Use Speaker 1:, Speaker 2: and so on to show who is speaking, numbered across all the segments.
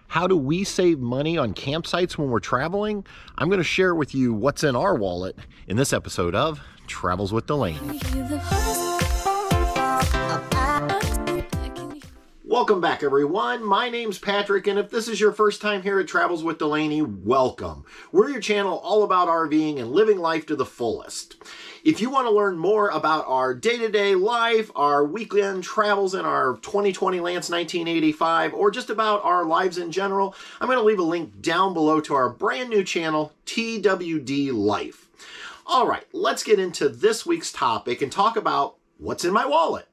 Speaker 1: How do we save money on campsites when we're traveling? I'm going to share with you what's in our wallet in this episode of Travels with Delaney. Welcome back, everyone. My name's Patrick, and if this is your first time here at Travels with Delaney, welcome. We're your channel all about RVing and living life to the fullest. If you want to learn more about our day-to-day life, our weekend travels in our 2020 Lance 1985, or just about our lives in general, I'm going to leave a link down below to our brand new channel, TWD Life. All right, let's get into this week's topic and talk about what's in my wallet.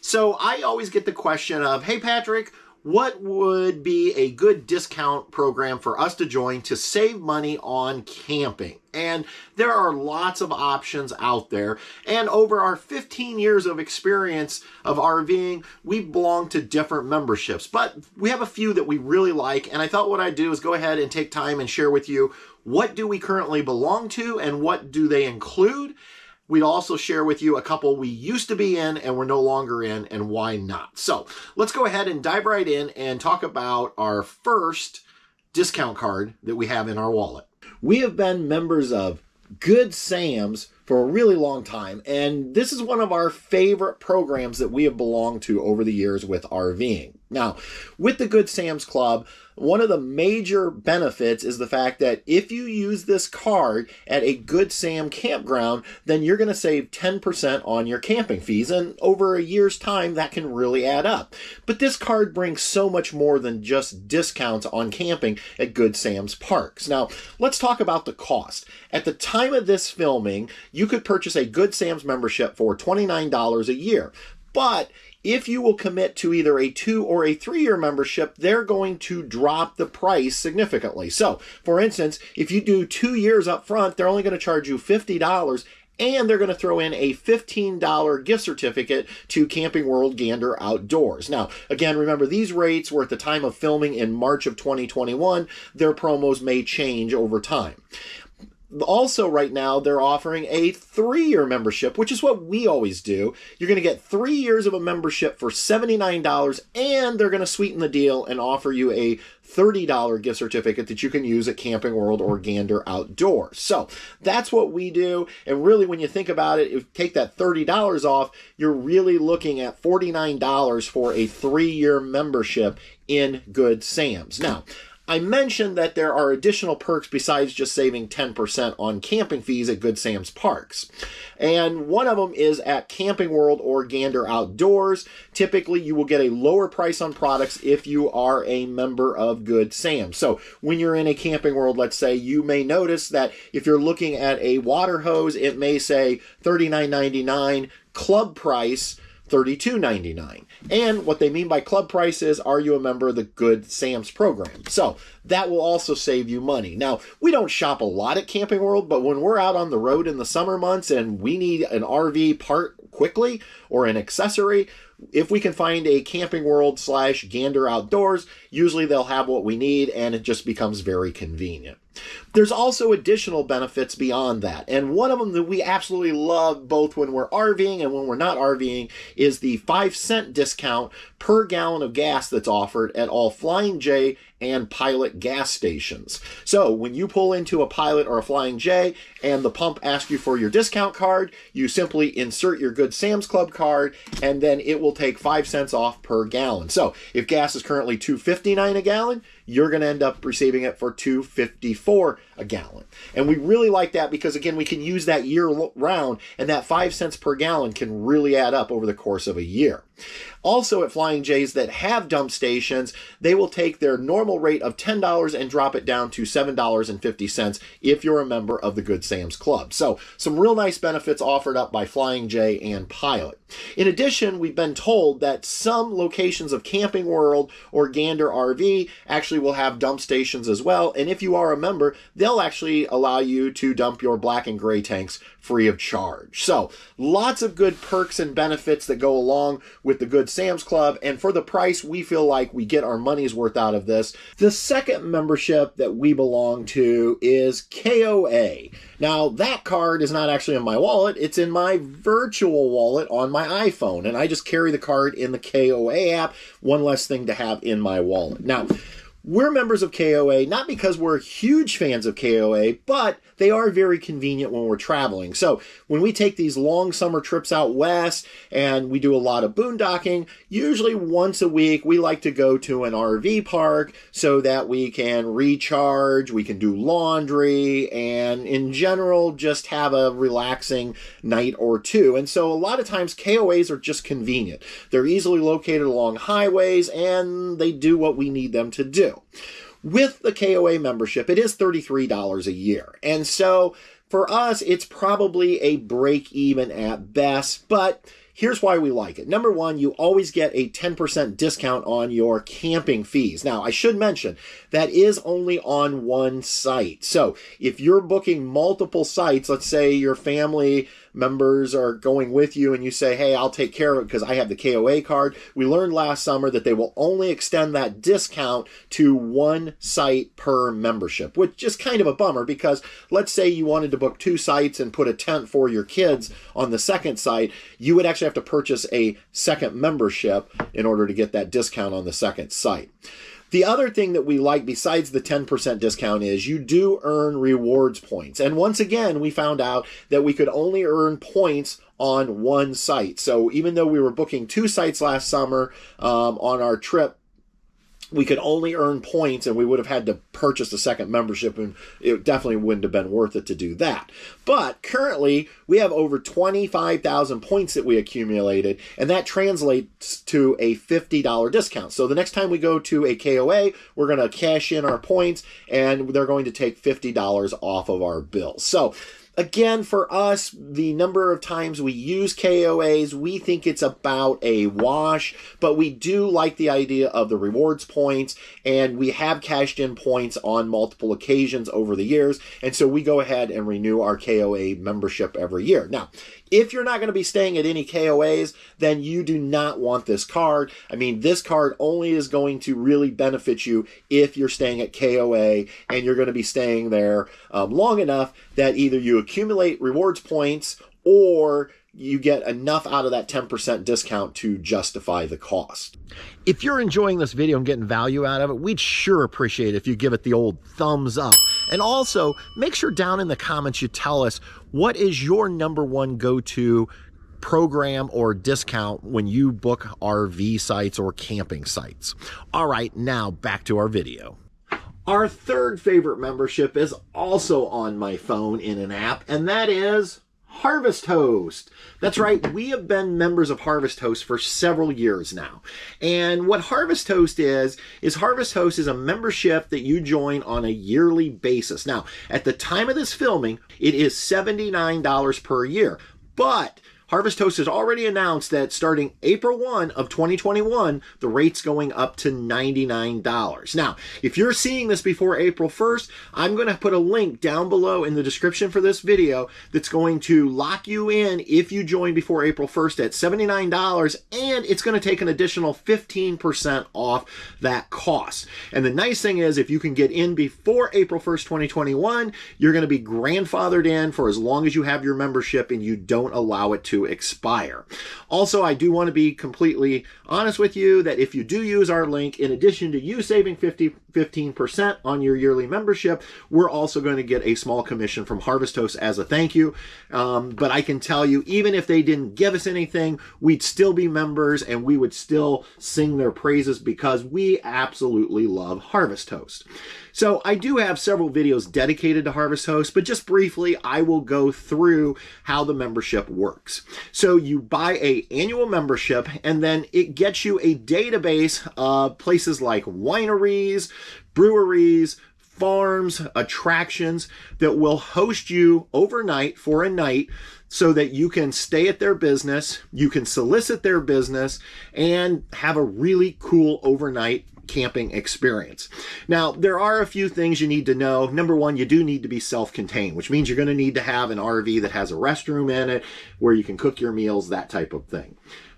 Speaker 1: So I always get the question of, hey Patrick, what would be a good discount program for us to join to save money on camping? And there are lots of options out there. And over our 15 years of experience of RVing, we belong to different memberships. But we have a few that we really like. And I thought what I'd do is go ahead and take time and share with you what do we currently belong to and what do they include. We'd also share with you a couple we used to be in and we're no longer in and why not. So let's go ahead and dive right in and talk about our first discount card that we have in our wallet. We have been members of Good Sam's for a really long time, and this is one of our favorite programs that we have belonged to over the years with RVing. Now, with the Good Sam's Club, one of the major benefits is the fact that if you use this card at a Good Sam campground, then you're going to save 10% on your camping fees, and over a year's time, that can really add up. But this card brings so much more than just discounts on camping at Good Sam's parks. Now, let's talk about the cost. At the time of this filming, you could purchase a Good Sam's membership for $29 a year, but if you will commit to either a 2 or a 3-year membership, they're going to drop the price significantly. So, for instance, if you do 2 years up front, they're only going to charge you $50, and they're going to throw in a $15 gift certificate to Camping World Gander Outdoors. Now, again, remember, these rates were at the time of filming in March of 2021. Their promos may change over time. Also, right now, they're offering a 3-year membership, which is what we always do. You're going to get 3 years of a membership for $79, and they're going to sweeten the deal and offer you a $30 gift certificate that you can use at Camping World or Gander Outdoors. So that's what we do. And really, when you think about it, if you take that $30 off, you're really looking at $49 for a 3-year membership in Good Sam's. Now, I mentioned that there are additional perks besides just saving 10% on camping fees at Good Sam's parks. And one of them is at Camping World or Gander Outdoors. Typically, you will get a lower price on products if you are a member of Good Sam's. So when you're in a Camping World, let's say, you may notice that if you're looking at a water hose, it may say $39.99, club price $32.99. And what they mean by club price is, are you a member of the Good Sam's program? So that will also save you money. Now, we don't shop a lot at Camping World, but when we're out on the road in the summer months and we need an RV part quickly or an accessory, if we can find a Camping World / Gander Outdoors, usually they'll have what we need, and it just becomes very convenient. There's also additional benefits beyond that, and one of them that we absolutely love both when we're RVing and when we're not RVing is the 5-cent discount per gallon of gas that's offered at all Flying J and Pilot gas stations. So when you pull into a Pilot or a Flying J and the pump asks you for your discount card, you simply insert your Good Sam's Club card, and then it will take 5 cents off per gallon. So if gas is currently $2.59 a gallon, you're going to end up receiving it for $2.54 a gallon. And we really like that because, again, we can use that year round, and that 5 cents per gallon can really add up over the course of a year. Also, at Flying J's that have dump stations, they will take their normal rate of $10 and drop it down to $7.50 if you're a member of the Good Sam's Club. So, some real nice benefits offered up by Flying J and Pilot. In addition, we've been told that some locations of Camping World or Gander RV actually will have dump stations as well, and if you are a member, they'll actually allow you to dump your black and gray tanks free of charge. So, lots of good perks and benefits that go along with the Good Sam's Club, and for the price, we feel like we get our money's worth out of this. The second membership that we belong to is KOA. Now, that card is not actually in my wallet, it's in my virtual wallet on my iPhone, and I just carry the card in the KOA app, one less thing to have in my wallet. Now, We're members of KOA, not because we're huge fans of KOA, but they are very convenient when we're traveling. So when we take these long summer trips out west and we do a lot of boondocking, usually once a week we like to go to an RV park so that we can recharge, we can do laundry, and in general just have a relaxing night or two. And so a lot of times KOAs are just convenient. They're easily located along highways and they do what we need them to do. With the KOA membership, it is $33 a year. And so for us, it's probably a break even at best, but here's why we like it. Number one, you always get a 10% discount on your camping fees. Now, I should mention, that is only on one site. So if you're booking multiple sites, let's say your family members are going with you and you say, hey, I'll take care of it because I have the KOA card. We learned last summer that they will only extend that discount to one site per membership, which is kind of a bummer because let's say you wanted to book 2 sites and put a tent for your kids on the second site, you would actually have to purchase a second membership in order to get that discount on the second site. The other thing that we like besides the 10% discount is you do earn rewards points. And once again, we found out that we could only earn points on one site. So even though we were booking 2 sites last summer on our trip, we could only earn points and we would have had to purchase a second membership and it definitely wouldn't have been worth it to do that. But currently we have over 25,000 points that we accumulated and that translates to a $50 discount. So the next time we go to a KOA, we're going to cash in our points and they're going to take $50 off of our bill. So again, for us, the number of times we use KOAs, we think it's about a wash, but we do like the idea of the rewards points, and we have cashed in points on multiple occasions over the years, and so we go ahead and renew our KOA membership every year. Now, if you're not going to be staying at any KOAs, then you do not want this card. I mean, this card only is going to really benefit you if you're staying at KOA and you're going to be staying there long enough that either you accumulate rewards points or you get enough out of that 10% discount to justify the cost. If you're enjoying this video and getting value out of it, we'd sure appreciate it if you give it the old thumbs up. And also, make sure down in the comments you tell us what is your #1 go-to program or discount when you book RV sites or camping sites. All right, now back to our video. Our third favorite membership is also on my phone in an app, and that is Harvest Host. That's right, we have been members of Harvest Host for several years now. And what Harvest Host is Harvest Host is a membership that you join on a yearly basis. Now, at the time of this filming, it is $79 per year. But Harvest Host has already announced that starting April 1 of 2021, the rate's going up to $99. Now, if you're seeing this before April 1st, I'm going to put a link down below in the description for this video that's going to lock you in if you join before April 1st at $79, and it's going to take an additional 15% off that cost. And the nice thing is, if you can get in before April 1st, 2021, you're going to be grandfathered in for as long as you have your membership and you don't allow it to expire. Also, I do want to be completely honest with you that if you do use our link, in addition to you saving 15% on your yearly membership, we're also going to get a small commission from Harvest Host as a thank you. But I can tell you, even if they didn't give us anything, we'd still be members and we would still sing their praises because we absolutely love Harvest Host. So I do have several videos dedicated to Harvest Host, but just briefly, I will go through how the membership works. So you buy an annual membership, and then it gets you a database of places like wineries, breweries, farms, attractions that will host you overnight for a night so that you can stay at their business, you can solicit their business, and have a really cool overnight camping experience. Now, there are a few things you need to know. Number one, you do need to be self-contained, which means you're going to need to have an RV that has a restroom in it where you can cook your meals, that type of thing.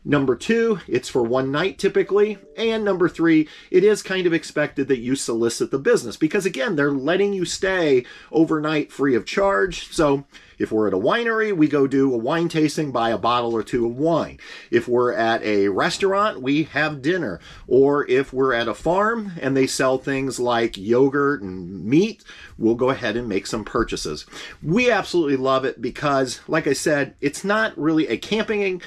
Speaker 1: Number two, it's for one night typically. And number three, it is kind of expected that you solicit the business because again, they're letting you stay overnight free of charge. So if we're at a winery, we go do a wine tasting, buy a bottle or two of wine. If we're at a restaurant, we have dinner. Or if we're at a farm and they sell things like yogurt and meat, we'll go ahead and make some purchases. We absolutely love it because, like I said, it's not really a camping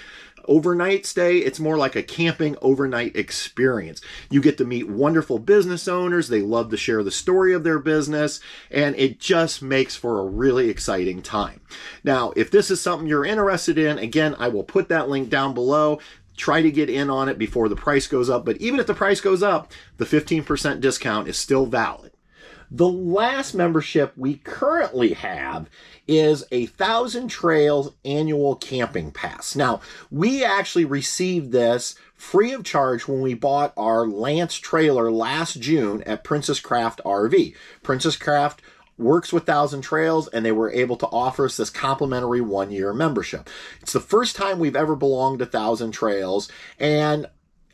Speaker 1: overnight stay. It's more like a camping overnight experience. You get to meet wonderful business owners. They love to share the story of their business, and it just makes for a really exciting time. Now, if this is something you're interested in, again, I will put that link down below. Try to get in on it before the price goes up, but even if the price goes up, the 15% discount is still valid. The last membership we currently have is a 1,000 Trails annual camping pass. Now, we actually received this free of charge when we bought our Lance trailer last June at Princess Craft RV. Princess Craft works with 1,000 Trails, and they were able to offer us this complimentary one-year membership. It's the first time we've ever belonged to 1,000 Trails, and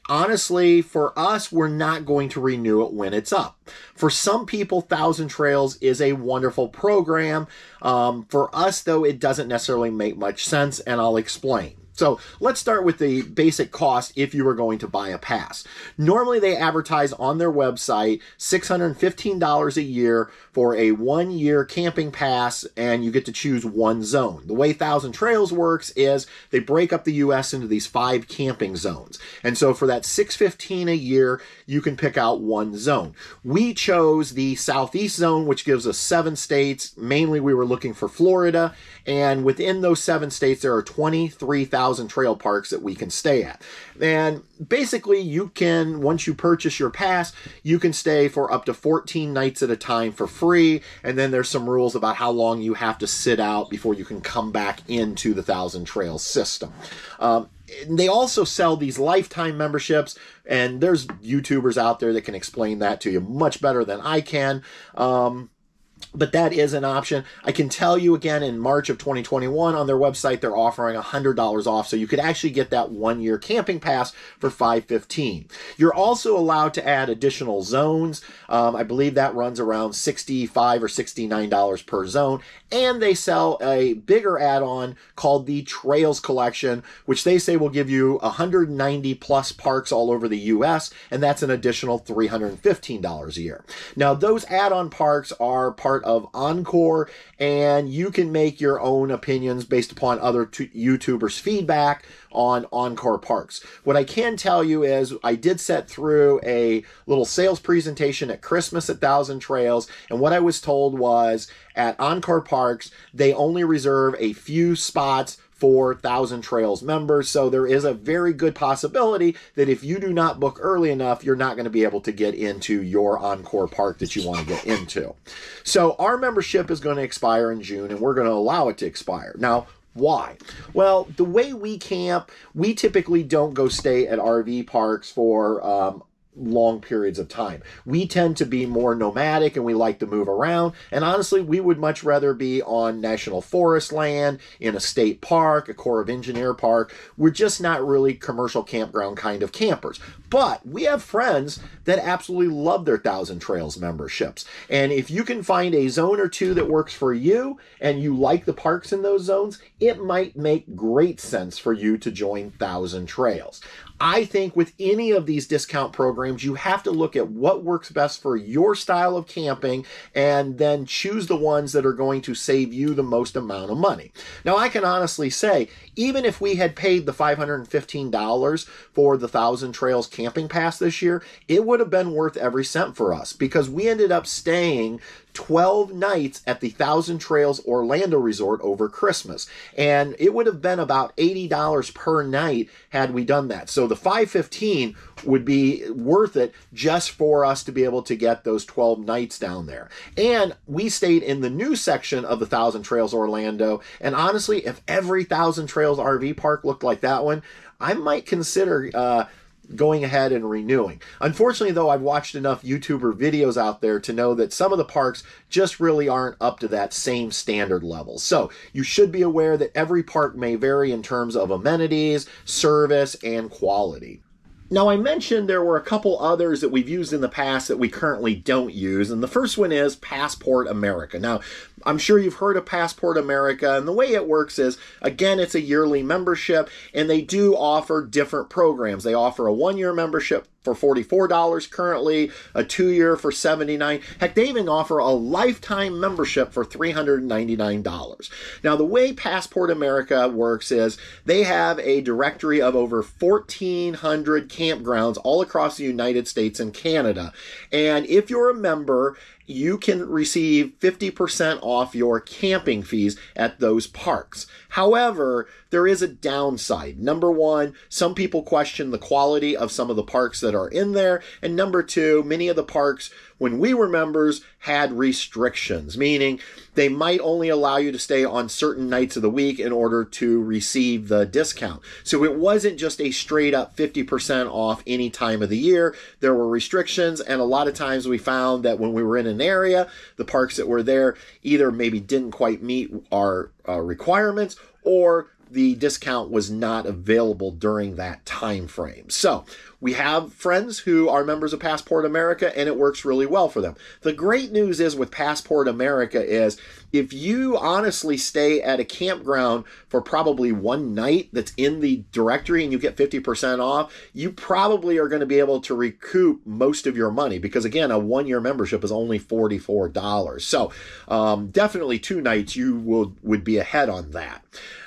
Speaker 1: honestly, for us, we're not going to renew it when it's up. For some people, 1,000 Trails is a wonderful program. For us, though, it doesn't necessarily make much sense, and I'll explain. So let's start with the basic cost if you were going to buy a pass. Normally they advertise on their website $615 a year for a 1-year camping pass, and you get to choose one zone. The way 1,000 Trails works is they break up the U.S. into these 5 camping zones. And so for that $615 a year, you can pick out one zone. We chose the Southeast zone, which gives us 7 states. Mainly we were looking for Florida, and within those 7 states, there are 23,000 trail parks that we can stay at. And basically you can, once you purchase your pass, you can stay for up to 14 nights at a time for free. And then there's some rules about how long you have to sit out before you can come back into the 1,000 Trails system. They also sell these lifetime memberships, and there's YouTubers out there that can explain that to you much better than I can. But that is an option. I can tell you again, in March of 2021 on their website, they're offering $100 off. So you could actually get that 1-year camping pass for $515. You're also allowed to add additional zones. I believe that runs around $65 or $69 per zone. And they sell a bigger add-on called the Trails Collection, which they say will give you 190 plus parks all over the U.S. And that's an additional $315 a year. Now, those add-on parks are part of Encore, and you can make your own opinions based upon other YouTubers' feedback on Encore parks. What I can tell you is I did set through a little sales presentation at Christmas at 1,000 Trails, and what I was told was at Encore parks, they only reserve a few spots for 1,000 Trails members. So there is a very good possibility that if you do not book early enough, you're not going to be able to get into your Encore park that you want to get into. So our membership is going to expire in June, and we're going to allow it to expire. Now, why? Well, the way we camp, we typically don't go stay at RV parks for long periods of time. We tend to be more nomadic, and we like to move around. And honestly, we would much rather be on national forest land, in a state park, a Corps of Engineer park. We're just not really commercial campground kind of campers. But we have friends that absolutely love their 1,000 Trails memberships. And if you can find a zone or two that works for you, and you like the parks in those zones, it might make great sense for you to join 1,000 Trails. I think with any of these discount programs, you have to look at what works best for your style of camping and then choose the ones that are going to save you the most amount of money. Now, I can honestly say, even if we had paid the $515 for the 1,000 Trails camping pass this year, it would have been worth every cent for us because we ended up staying 12 nights at the 1,000 Trails Orlando Resort over Christmas. And it would have been about $80 per night had we done that. So the $515 would be worth it just for us to be able to get those 12 nights down there. And we stayed in the new section of the 1,000 Trails Orlando. And honestly, if every 1,000 Trails RV park looked like that one, I might consider going ahead and renewing. Unfortunately, though, I've watched enough YouTuber videos out there to know that some of the parks just really aren't up to that same standard level. So you should be aware that every park may vary in terms of amenities, service, and quality. Now, I mentioned there were a couple others that we've used in the past that we currently don't use, and the first one is Passport America. Now, I'm sure you've heard of Passport America, and the way it works is, again, it's a yearly membership, and they do offer different programs. They offer a one-year membership for $44 currently, a 2-year for $79. Heck, they even offer a lifetime membership for $399. Now, the way Passport America works is they have a directory of over 1,400 campgrounds all across the United States and Canada. And if you're a member, you can receive 50% off your camping fees at those parks. However, there is a downside. Number one, some people question the quality of some of the parks that are in there. And number two, many of the parks, when we were members, had restrictions, meaning they might only allow you to stay on certain nights of the week in order to receive the discount. So it wasn't just a straight up 50% off any time of the year. There were restrictions, and a lot of times we found that when we were in an area, the parks that were there either maybe didn't quite meet our requirements, or the discount was not available during that time frame. So we have friends who are members of Passport America, and it works really well for them. The great news is with Passport America is if you honestly stay at a campground for probably one night that's in the directory and you get 50% off, you probably are going to be able to recoup most of your money, because again, a one-year membership is only $44. So definitely 2 nights you would be ahead on that.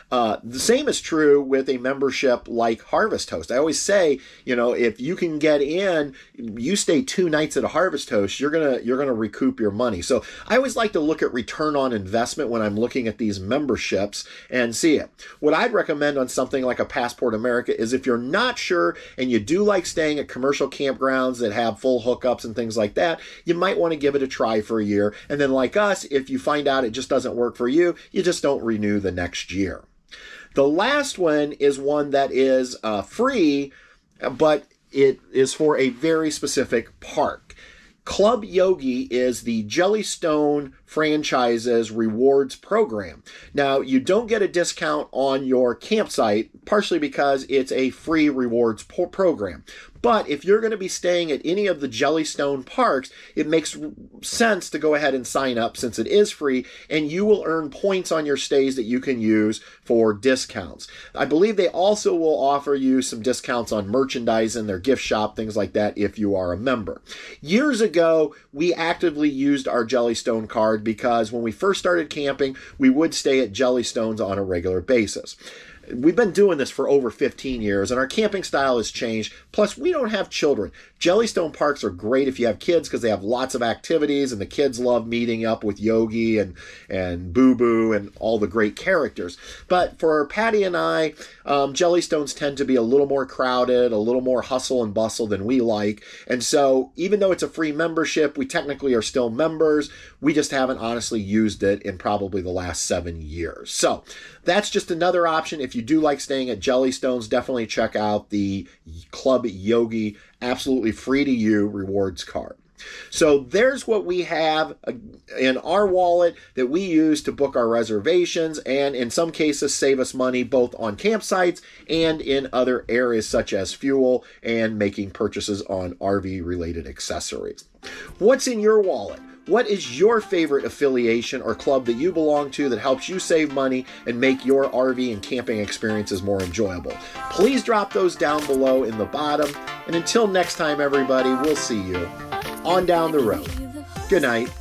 Speaker 1: The same is true with a membership like Harvest Host. I always say, if you can get in, you stay 2 nights at a Harvest Host, you're gonna recoup your money. So I always like to look at return on investment when I'm looking at these memberships and see it. What I'd recommend on something like a Passport America is if you're not sure and you do like staying at commercial campgrounds that have full hookups and things like that, you might want to give it a try for a year. And then like us, if you find out it just doesn't work for you, you just don't renew the next year. The last one is one that is free, but it is for a very specific park. Club Yogi is the Jellystone franchise's rewards program. Now, you don't get a discount on your campsite, partially because it's a free rewards program. But if you're going to be staying at any of the Jellystone parks, it makes sense to go ahead and sign up since it is free, and you will earn points on your stays that you can use for discounts. I believe they also will offer you some discounts on merchandise in their gift shop, things like that, if you are a member. Years ago, we actively used our Jellystone card because when we first started camping, we would stay at Jellystones on a regular basis. We've been doing this for over 15 years, and our camping style has changed. Plus, we don't have children. Jellystone parks are great if you have kids because they have lots of activities, and the kids love meeting up with Yogi and Boo Boo and all the great characters. But for Patty and I, Jellystones tend to be a little more crowded, a little more hustle and bustle than we like. And so even though it's a free membership, we technically are still members. We just haven't honestly used it in probably the last 7 years. So that's just another option. If you do like staying at Jellystones, definitely check out the Club Yogi, absolutely free to you rewards card. So there's what we have in our wallet that we use to book our reservations and in some cases save us money both on campsites and in other areas such as fuel and making purchases on RV related accessories. What's in your wallet? What is your favorite affiliation or club that you belong to that helps you save money and make your RV and camping experiences more enjoyable? Please drop those down below in the bottom. And until next time, everybody, we'll see you on down the road. Good night.